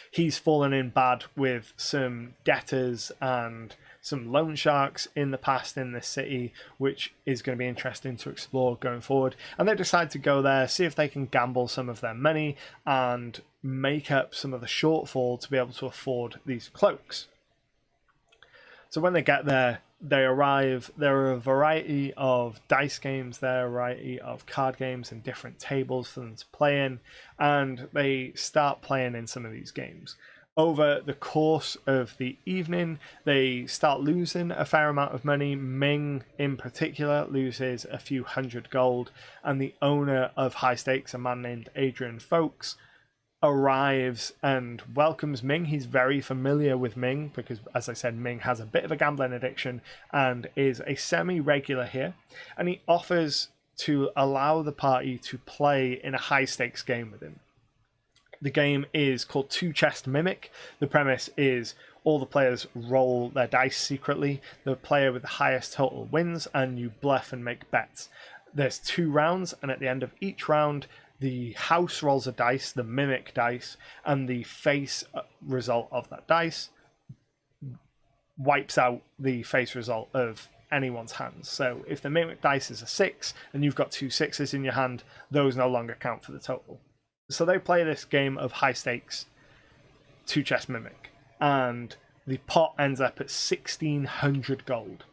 He's fallen in bad with some debtors and some loan sharks in the past in this city, which is going to be interesting to explore going forward. And they decide to go there, see if they can gamble some of their money and make up some of the shortfall to be able to afford these cloaks. So when they get there, they arrive. There are a variety of dice games there, a variety of card games and different tables for them to play in, and they start playing in some of these games. Over the course of the evening, they start losing a fair amount of money. Ming, in particular, loses a few hundred gold, and the owner of High Stakes, a man named Adrian Folks, arrives and welcomes Ming. He's very familiar with Ming because, as I said, Ming has a bit of a gambling addiction and is a semi-regular here, and he offers to allow the party to play in a high-stakes game with him. The game is called Two Chest Mimic. The premise is all the players roll their dice secretly. The player with the highest total wins, and you bluff and make bets. There's 2 rounds, and at the end of each round, the house rolls a dice, the mimic dice, and the face result of that dice wipes out the face result of anyone's hands. So if the mimic dice is a 6 and you've got 2 6s in your hand, those no longer count for the total. So they play this game of high stakes, 2 chest mimic, and the pot ends up at 1,600 gold.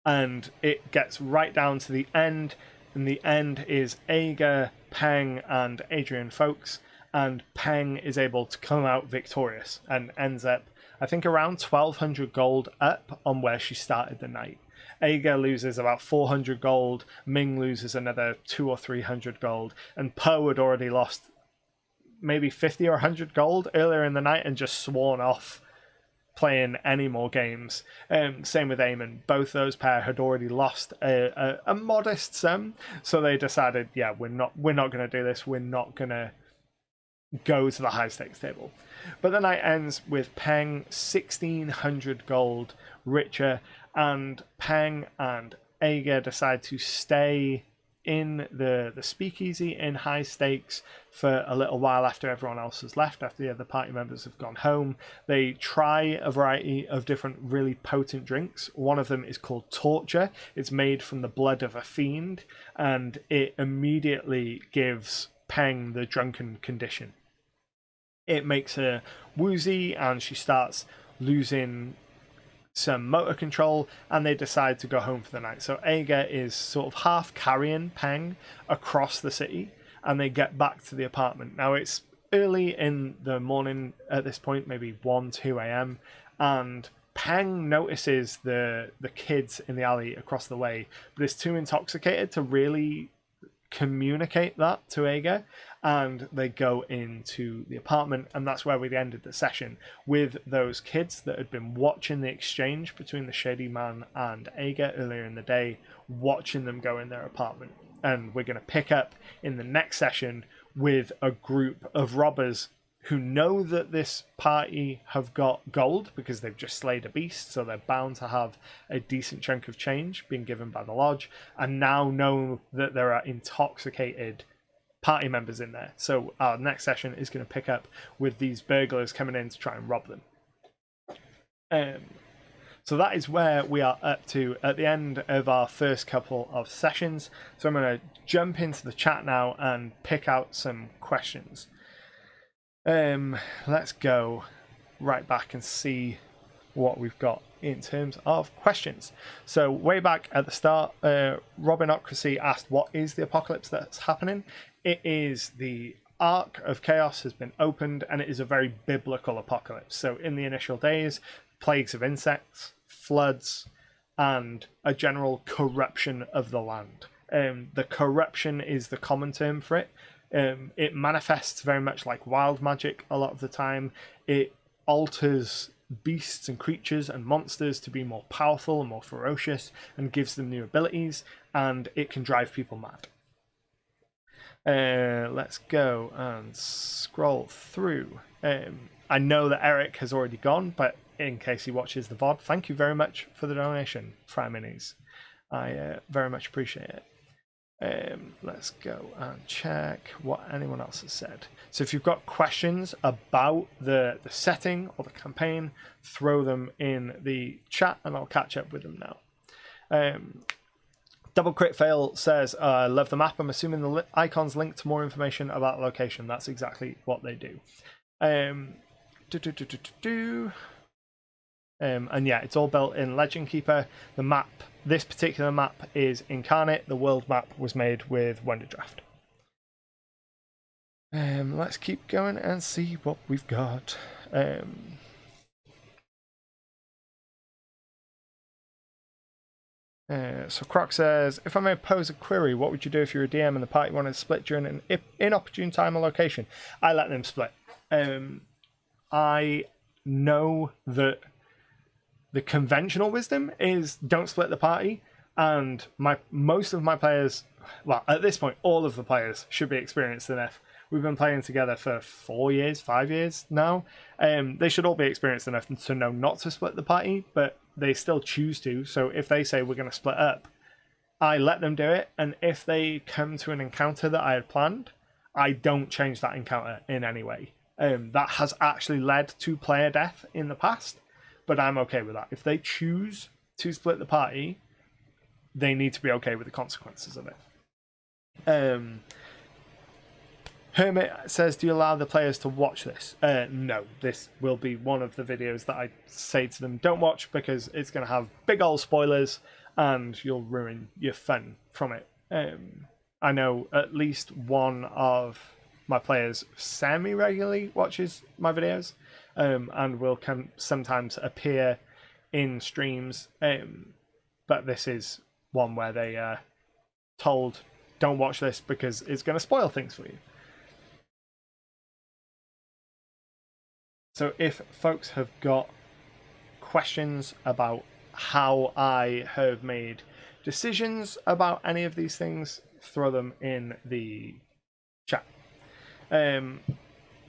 And it gets right down to the end, and the end is Ager, Peng, and Adrian Folks, and Peng is able to come out victorious and ends up, I think, around 1,200 gold up on where she started the night. Ager loses about 400 gold, Ming loses another 200 or 300 gold, and Poe had already lost maybe 50 or 100 gold earlier in the night and just sworn off playing any more games. Same with Eamon. Both those pair had already lost a modest sum, so they decided, yeah, we're not going to do this. We're not going to go to the high stakes table. But the night ends with Peng 1,600 gold richer, and Peng and Ager decide to stay in the speakeasy in high stakes for a little while after everyone else has left, after the other party members have gone home. They try a variety of different really potent drinks. One of them is called Torture. It's made from the blood of a fiend, and it immediately gives Peng the drunken condition. It makes her woozy and she starts losing some motor control, and they decide to go home for the night. So Ager is sort of half carrying Peng across the city, and they get back to the apartment. Now it's early in the morning at this point, maybe 1-2 a.m, and Peng notices the kids in the alley across the way, but is too intoxicated to really communicate that to Ager, and they go into the apartment, and that's where we ended the session, with those kids that had been watching the exchange between the Shady Man and Ager earlier in the day, watching them go in their apartment. And we're going to pick up in the next session with a group of robbers who know that this party have got gold because they've just slayed a beast, so they're bound to have a decent chunk of change being given by the lodge, and now know that there are intoxicated party members in there. So our next session is going to pick up with these burglars coming in to try and rob them. So that is where we are up to at the end of our first couple of sessions. So I'm going to jump into the chat now and pick out some questions. Let's go right back and see what we've got in terms of questions. So way back at the start, Robinocracy asked, what is the apocalypse that's happening? It is the Ark of Chaos has been opened, and it is a very biblical apocalypse. So in the initial days, plagues of insects, floods, and a general corruption of the land. The corruption is the common term for it. It manifests very much like wild magic a lot of the time. It alters beasts and creatures and monsters to be more powerful and more ferocious, and gives them new abilities, and it can drive people mad. Let's go and scroll through. I know that Eric has already gone, but in case he watches the VOD, thank you very much for the donation, Fry Minis. I very much appreciate it. Let's go and check what anyone else has said. So if you've got questions about the setting or the campaign, throw them in the chat and I'll catch up with them now. Double Crit Fail says, I love the map. I'm assuming the icons link to more information about the location. That's exactly what they do. And yeah, it's all built in Legend Keeper. The map, this particular map is Incarnate. The world map was made with Wonder Draft. Let's keep going and see what we've got. So Croc says, if I may pose a query, what would you do if you're a DM and the party wanted to split during an inopportune time or location? I let them split. I know that the conventional wisdom is don't split the party, and most of my players, well, at this point, all of the players should be experienced enough. We've been playing together for 4 years, 5 years now. They should all be experienced enough to know not to split the party, but they still choose to. So if they say we're going to split up, I let them do it. And if they come to an encounter that I had planned, I don't change that encounter in any way. That has actually led to player death in the past, but I'm okay with that. If they choose to split the party, they need to be okay with the consequences of it. Hermit says, do you allow the players to watch this? No, this will be one of the videos that I say to them, don't watch, because it's going to have big old spoilers and you'll ruin your fun from it. I know at least one of my players semi-regularly watches my videos, and will sometimes appear in streams, but this is one where they are told, don't watch this because it's going to spoil things for you. So if folks have got questions about how I have made decisions about any of these things, throw them in the chat.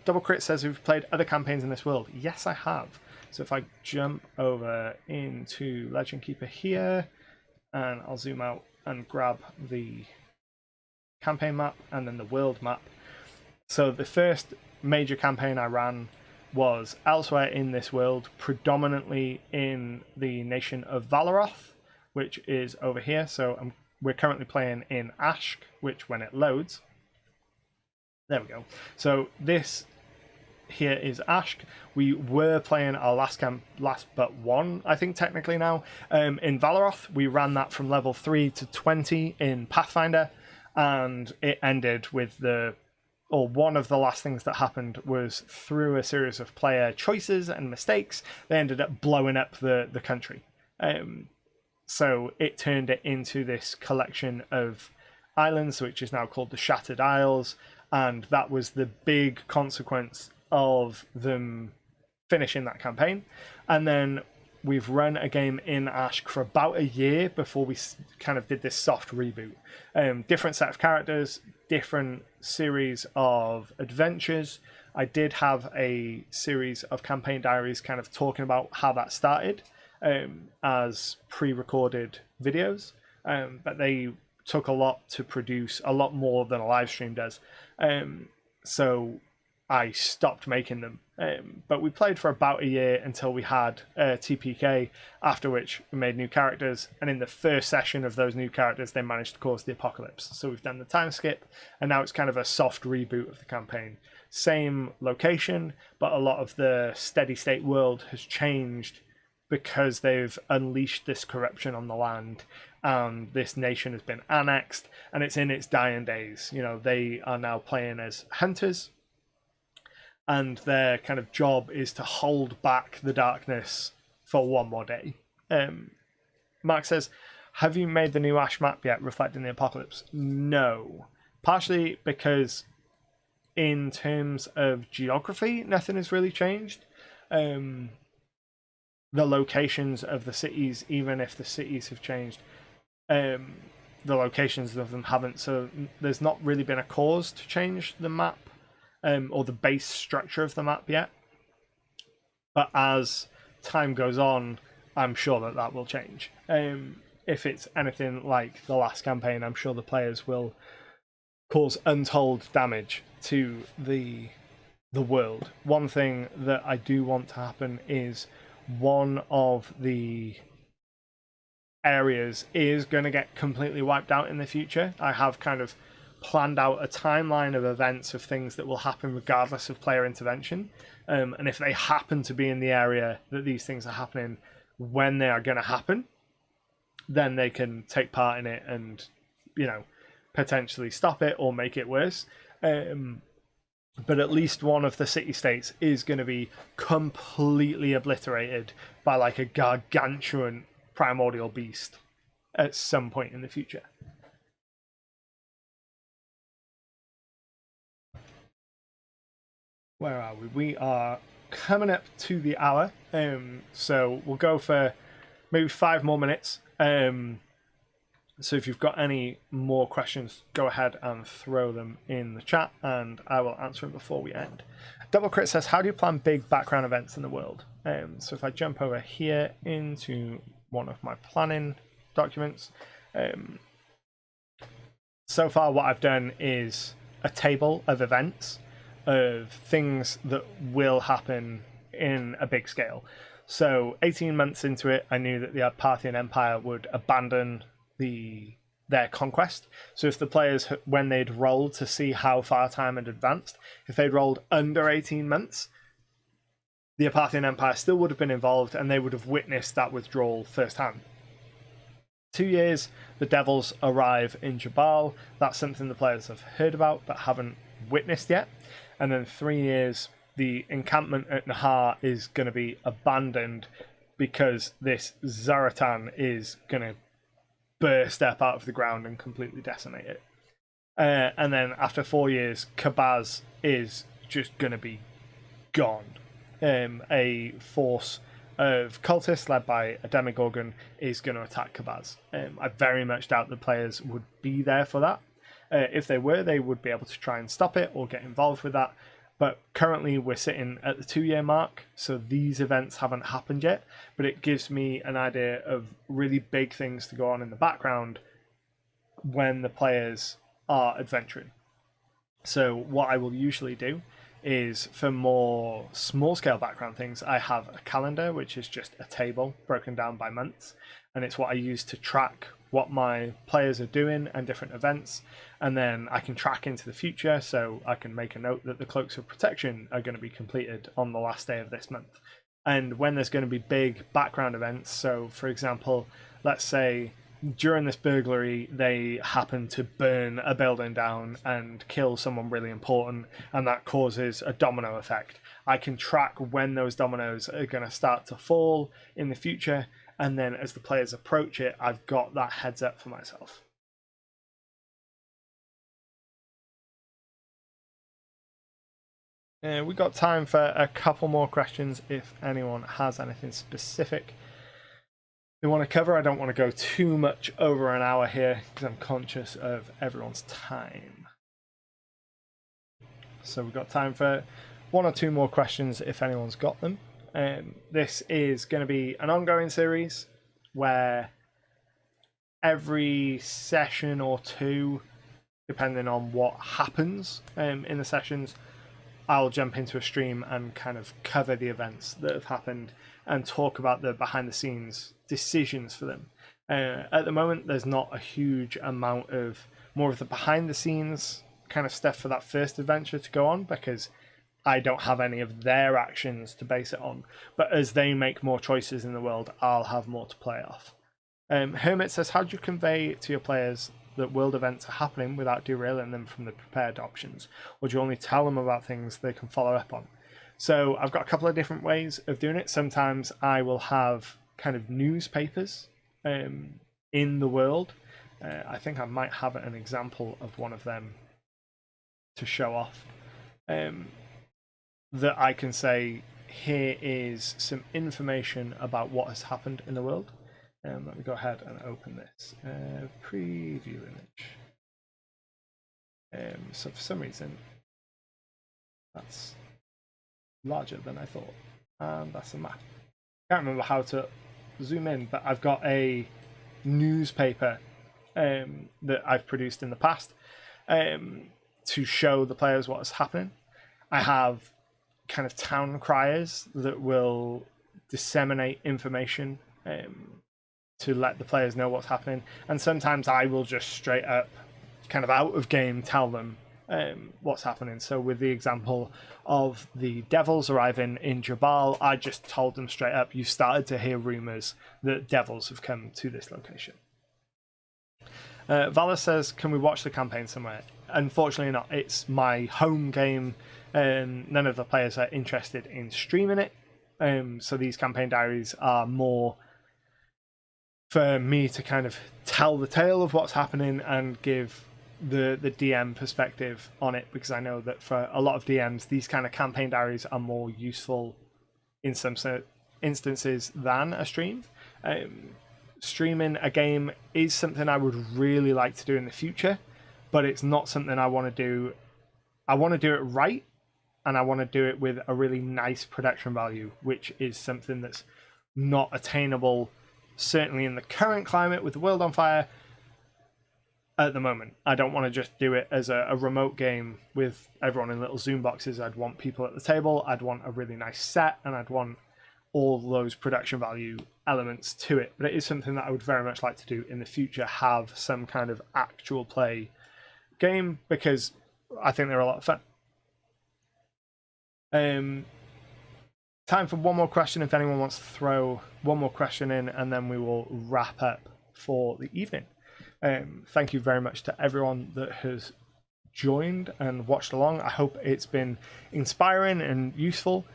Double Crit says, we've played other campaigns in this world. Yes, I have. So if I jump over into Legend Keeper here, and I'll zoom out and grab the campaign map and then the world map. So the first major campaign I ran was elsewhere in this world, predominantly in the nation of Valoroth, which is over here. So we're currently playing in Ashk, which when it loads, there we go. So this here is Ashk. We were playing our last but one, I think technically now, in Valoroth. We ran that from level 3 to 20 in Pathfinder, and it ended with one of the last things that happened was through a series of player choices and mistakes, they ended up blowing up the country. So it turned it into this collection of islands, which is now called the Shattered Isles, and that was the big consequence of them finishing that campaign. And then we've run a game in Ashk for about a year before we kind of did this soft reboot. Different set of characters, different series of adventures. I did have a series of campaign diaries kind of talking about how that started as pre-recorded videos, but they took a lot to produce, a lot more than a live stream does. So I stopped making them. But we played for about a year until we had TPK, after which we made new characters, and in the first session of those new characters they managed to cause the apocalypse. So we've done the time skip, and now it's kind of a soft reboot of the campaign. Same location, but a lot of the steady state world has changed because they've unleashed this corruption on the land, and this nation has been annexed and it's in its dying days. You know, they are now playing as hunters, and their kind of job is to hold back the darkness for one more day. Mark says, have you made the new Ash map yet, reflecting the apocalypse? No. Partially because in terms of geography, nothing has really changed. The locations of the cities, even if the cities have changed, the locations of them haven't. So there's not really been a cause to change the map or the base structure of the map yet. But as time goes on, I'm sure that that will change. If it's anything like the last campaign, I'm sure the players will cause untold damage to the world. One thing that I do want to happen is one of the areas is going to get completely wiped out in the future. I have kind of planned out a timeline of events of things that will happen regardless of player intervention. And if they happen to be in the area that these things are happening when they are going to happen, then they can take part in it and, you know, potentially stop it or make it worse. But at least one of the city-states is going to be completely obliterated by like a gargantuan primordial beast at some point in the future. Where are we? We are coming up to the hour. So we'll go for maybe 5 more minutes. So if you've got any more questions, go ahead and throw them in the chat and I will answer them before we end. Double Crit says, how do you plan big background events in the world? So if I jump over here into one of my planning documents, so far what I've done is a table of events of things that will happen in a big scale. So 18 months into it, I knew that the Parthian Empire would abandon their conquest. So if the players, when they'd rolled to see how far time had advanced, if they'd rolled under 18 months, the Parthian Empire still would have been involved and they would have witnessed that withdrawal firsthand. 2 years, the Devils arrive in Jabal. That's something the players have heard about but haven't witnessed yet. And then 3 years, the encampment at Nahar is going to be abandoned because this Zaratan is going to burst up out of the ground and completely decimate it. And then after 4 years, Kabaz is just going to be gone. A force of cultists led by a Demogorgon is going to attack Kabaz. I very much doubt the players would be there for that. If they were, they would be able to try and stop it or get involved with that. But currently we're sitting at the 2 year mark, so these events haven't happened yet, but it gives me an idea of really big things to go on in the background when the players are adventuring. So what I will usually do is, for more small scale background things, I have a calendar, which is just a table broken down by months, and it's what I use to track what my players are doing and different events, and then I can track into the future, so I can make a note that the Cloaks of Protection are going to be completed on the last day of this month. And when there's going to be big background events, so for example, let's say during this burglary they happen to burn a building down and kill someone really important, and that causes a domino effect. I can track when those dominoes are going to start to fall in the future, and then as the players approach it, I've got that heads up for myself. We've got time for a couple more questions if anyone has anything specific they want to cover. I don't want to go too much over an hour here because I'm conscious of everyone's time. So we've got time for 1 or 2 more questions if anyone's got them. This is going to be an ongoing series where every session or 2, depending on what happens in the sessions, I'll jump into a stream and kind of cover the events that have happened and talk about the behind the scenes decisions for them. At the moment, there's not a huge amount of more of the behind the scenes kind of stuff for that first adventure to go on, because I don't have any of their actions to base it on. But as they make more choices in the world, I'll have more to play off. Hermit says, how do you convey to your players that world events are happening without derailing them from the prepared options? Or do you only tell them about things they can follow up on? So I've got a couple of different ways of doing it. Sometimes I will have kind of newspapers in the world. I think I might have an example of one of them to show off. That I can say, here is some information about what has happened in the world. Let me go ahead and open this preview image. So for some reason, that's larger than I thought. And that's a map. Can't remember how to zoom in, but I've got a newspaper that I've produced in the past to show the players what is happening. I have kind of town criers that will disseminate information to let the players know what's happening, and sometimes I will just straight up kind of out of game tell them what's happening. So with the example of the devils arriving in Jabal, I just told them straight up, you started to hear rumors that devils have come to this location. Valor says, can we watch the campaign somewhere? Unfortunately not. It's my home game. None of the players are interested in streaming it. So these campaign diaries are more for me to kind of tell the tale of what's happening and give the DM perspective on it, because I know that for a lot of DMs, these kind of campaign diaries are more useful in some instances than a stream. Streaming a game is something I would really like to do in the future, but it's not something I want to do. I want to do it right, and I want to do it with a really nice production value, which is something that's not attainable, certainly in the current climate with the world on fire at the moment. I don't want to just do it as a remote game with everyone in little Zoom boxes. I'd want people at the table, I'd want a really nice set, and I'd want all those production value elements to it. But it is something that I would very much like to do in the future, have some kind of actual play game, because I think they're a lot of fun. Time for one more question if anyone wants to throw one more question in, and then we will wrap up for the evening. Thank you very much to everyone that has joined and watched along. I hope it's been inspiring and useful.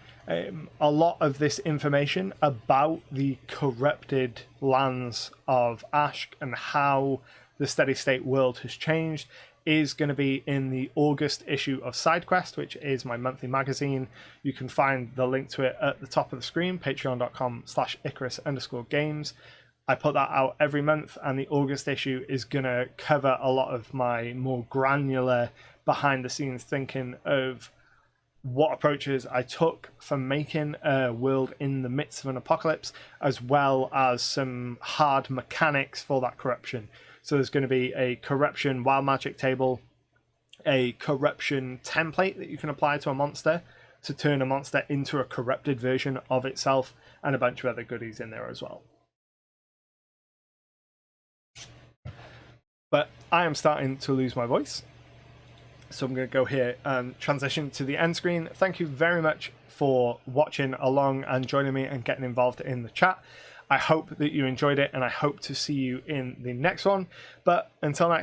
A lot of this information about the corrupted lands of Ashk and how the steady state world has changed is going to be in the August issue of SideQuest, which is my monthly magazine. You can find the link to it at the top of the screen, patreon.com/Icarus_games. I put that out every month, and the August issue is going to cover a lot of my more granular behind the scenes thinking of what approaches I took for making a world in the midst of an apocalypse, as well as some hard mechanics for that corruption. So there's going to be a corruption wild magic table, a corruption template that you can apply to a monster to turn a monster into a corrupted version of itself, and a bunch of other goodies in there as well. But I am starting to lose my voice, so I'm going to go here and transition to the end screen. Thank you very much for watching along and joining me and getting involved in the chat. I hope that you enjoyed it, and I hope to see you in the next one. But until next